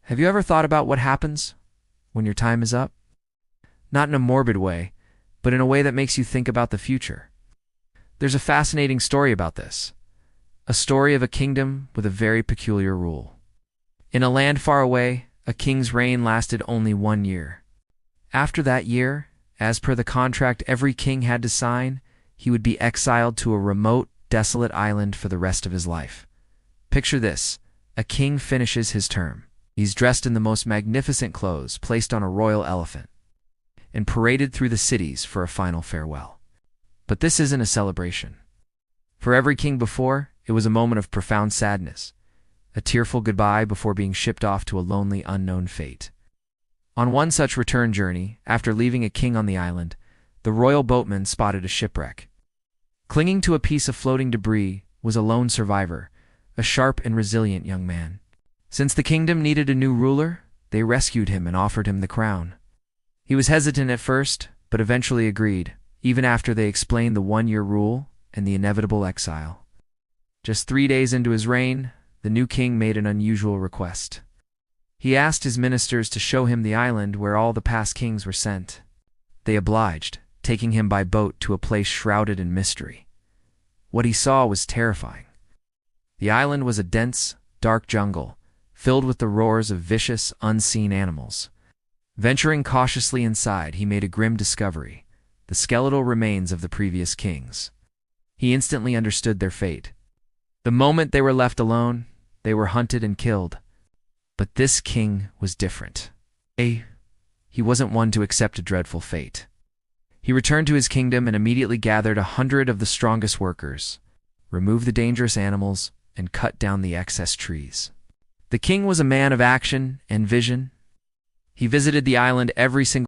Have you ever thought about what happens when your time is up? Not in a morbid way, but in a way that makes you think about the future. There's a fascinating story about this. A story of a kingdom with a very peculiar rule. In a land far away, a king's reign lasted only 1 year. After that year, as per the contract every king had to sign, he would be exiled to a remote, desolate island for the rest of his life. Picture this: a king finishes his term. He's dressed in the most magnificent clothes, placed on a royal elephant, and paraded through the cities for a final farewell. But this isn't a celebration. For every king before, it was a moment of profound sadness, a tearful goodbye before being shipped off to a lonely, unknown fate. On one such return journey, after leaving a king on the island, the royal boatman spotted a shipwreck. Clinging to a piece of floating debris was a lone survivor, a sharp and resilient young man. Since the kingdom needed a new ruler, they rescued him and offered him the crown. He was hesitant at first, but eventually agreed, even after they explained the 1-year rule and the inevitable exile. Just 3 days into his reign, the new king made an unusual request. He asked his ministers to show him the island where all the past kings were sent. They obliged, taking him by boat to a place shrouded in mystery. What he saw was terrifying. The island was a dense, dark jungle, filled with the roars of vicious, unseen animals. Venturing cautiously inside, he made a grim discovery: the skeletal remains of the previous kings. He instantly understood their fate. The moment they were left alone, they were hunted and killed. But this king was different. He wasn't one to accept a dreadful fate. He returned to his kingdom and immediately gathered 100 of the strongest workers, removed the dangerous animals, and cut down the excess trees. The king was a man of action and vision. He visited the island every single